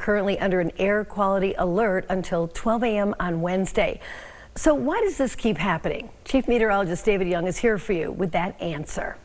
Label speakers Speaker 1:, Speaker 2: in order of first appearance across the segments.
Speaker 1: currently under an air quality alert until 12 a.m. on Wednesday. So why does this keep happening? Chief Meteorologist David Young is here for you with that answer.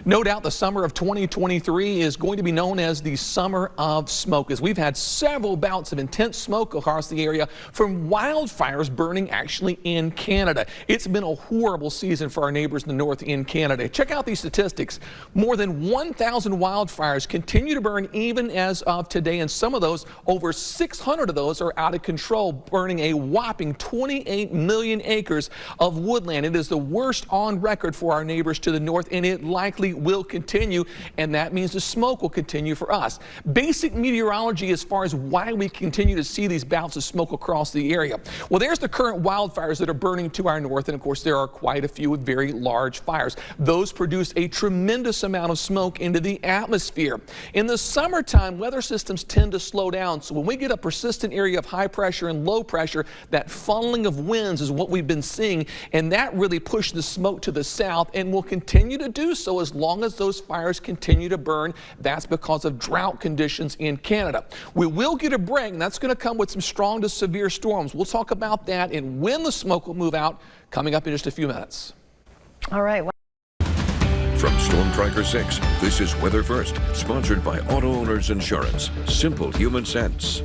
Speaker 2: No doubt the summer of 2023 is going to be known as the summer of smoke, as we've had several bouts of intense smoke across the area from wildfires burning actually in Canada. It's been a horrible season for our neighbors in the north in Canada. Check out these statistics. More than 1,000 wildfires continue to burn even as of today, and some of those, over 600 of those, are out of control, burning a whopping 28 million acres of woodland. It is the worst on record for our neighbors to the north, and it likely will continue, and that means the smoke will continue for us. Basic meteorology as far as why we continue to see these bouts of smoke across the area. Well, there's the current wildfires that are burning to our north, and of course there are quite a few with very large fires. Those produce a tremendous amount of smoke into the atmosphere. In the summertime, weather systems tend to slow down, so when we get a persistent area of high pressure and low pressure, that funneling of winds is what we've been seeing, and that really pushed the smoke to the south and will continue to do so as long as those fires continue to burn. That's because of drought conditions in Canada. We will get a break, and that's going to come with some strong to severe storms. We'll talk about that and when the smoke will move out coming up in just a few minutes.
Speaker 1: All right.
Speaker 3: From Storm Tracker 6, this is Weather First, sponsored by Auto Owners Insurance. Simple human sense.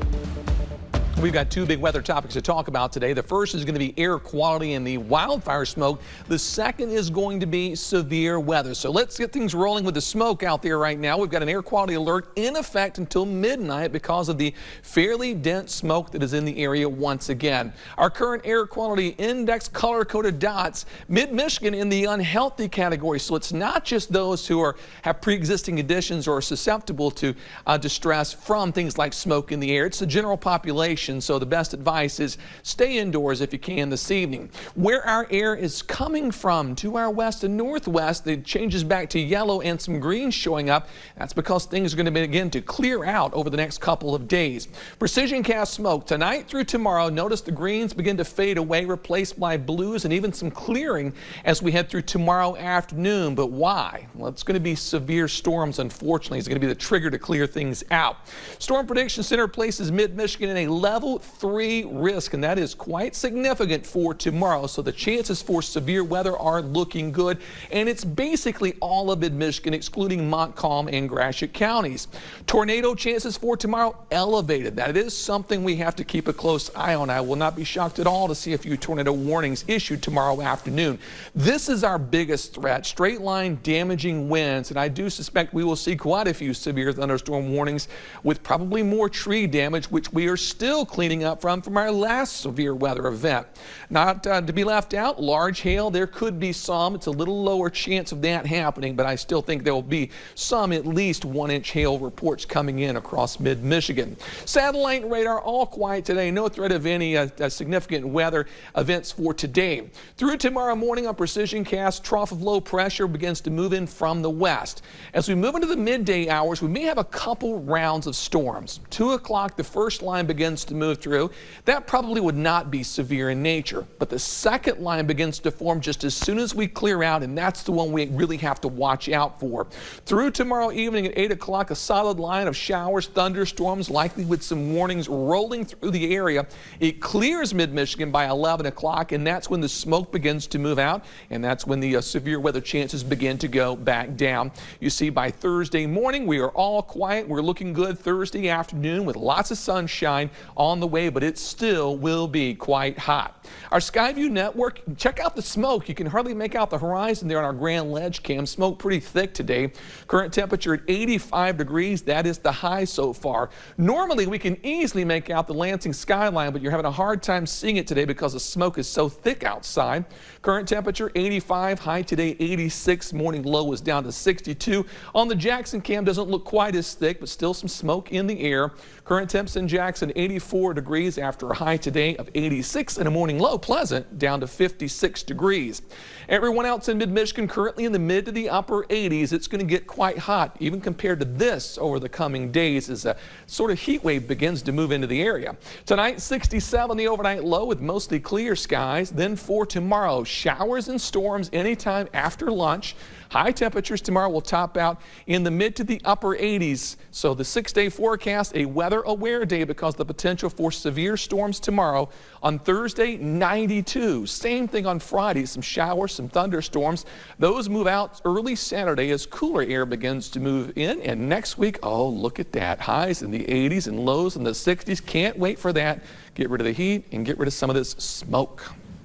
Speaker 2: We've got two big weather topics to talk about today. The first is going to be air quality and the wildfire smoke. The second is going to be severe weather. So let's get things rolling with the smoke out there right now. We've got an air quality alert in effect until midnight because of the fairly dense smoke that is in the area once again. Our current air quality index color-coded dots, mid-Michigan in the unhealthy category. So it's not just those who have pre-existing conditions or are susceptible to distress from things like smoke in the air. It's the general population. So the best advice is stay indoors if you can this evening. Where our air is coming from to our west and northwest, it changes back to yellow and some green showing up. That's because things are going to begin to clear out over the next couple of days. Precision cast smoke tonight through tomorrow. Notice the greens begin to fade away, replaced by blues and even some clearing as we head through tomorrow afternoon. But why? Well, it's going to be severe storms, unfortunately. It's going to be the trigger to clear things out. Storm Prediction Center places mid-Michigan in a level 3 risk, and that is quite significant for tomorrow. So the chances for severe weather are looking good, and it's basically all of mid-Michigan, excluding Montcalm and Gratiot counties. Tornado chances for tomorrow elevated. That is something we have to keep a close eye on. I will not be shocked at all to see a few tornado warnings issued tomorrow afternoon. This is our biggest threat, straight line damaging winds, and I do suspect we will see quite a few severe thunderstorm warnings with probably more tree damage, which we are still cleaning up from our last severe weather event. Not to be left out, large hail, there could be some. It's a little lower chance of that happening, but I still think there will be some at least 1-inch hail reports coming in across mid-Michigan. Satellite radar all quiet today. No threat of any significant weather events for today. Through tomorrow morning on precision cast, trough of low pressure begins to move in from the west. As we move into the midday hours, we may have a couple rounds of storms. 2 o'clock, the first line begins to move through. That probably would not be severe in nature, but the second line begins to form just as soon as we clear out, and that's the one we really have to watch out for. Through tomorrow evening at 8 o'clock, a solid line of showers, thunderstorms, likely with some warnings rolling through the area. It clears mid-Michigan by 11 o'clock, and that's when the smoke begins to move out, and that's when the severe weather chances begin to go back down. You see, by Thursday morning, we are all quiet. We're looking good Thursday afternoon with lots of sunshine on the way, but it still will be quite hot. Our Skyview network, check out the smoke. You can hardly make out the horizon there on our Grand Ledge cam. Smoke pretty thick today. Current temperature at 85 degrees. That is the high so far. Normally, we can easily make out the Lansing skyline, but you're having a hard time seeing it today because the smoke is so thick outside. Current temperature 85, high today 86. Morning low was down to 62. On the Jackson cam, doesn't look quite as thick, but still some smoke in the air. Current temps in Jackson 84 degrees after a high today of 86 and a morning low pleasant down to 56 degrees. Everyone else in mid-Michigan currently in the mid to the upper 80s. It's going to get quite hot even compared to this over the coming days as a sort of heat wave begins to move into the area. Tonight 67 the overnight low with mostly clear skies. Then for tomorrow, showers and storms anytime after lunch. High temperatures tomorrow will top out in the mid to the upper 80s. So the 6-day forecast, a weather aware day because of the potential for severe storms tomorrow. On Thursday, 92. Same thing on Friday, some showers, some thunderstorms. Those move out early Saturday as cooler air begins to move in. And next week, oh, look at that. Highs in the 80s and lows in the 60s. Can't wait for that. Get rid of the heat and get rid of some of this smoke.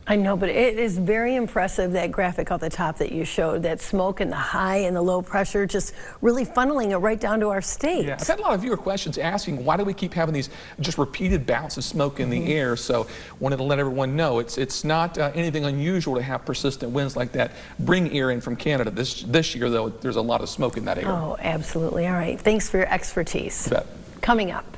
Speaker 1: I know, but it is very impressive, that graphic at the top that you showed, that smoke and the high and the low pressure just really funneling it right down to our state.
Speaker 2: Yeah, I've had a lot of viewer questions asking why do we keep having these just repeated bouts of smoke in the air. So wanted to let everyone know it's not anything unusual to have persistent winds like that bring air in from Canada. This year, though, there's a lot of smoke in that air.
Speaker 1: Oh, absolutely. All right. Thanks for your expertise.
Speaker 2: You bet.
Speaker 1: Coming up.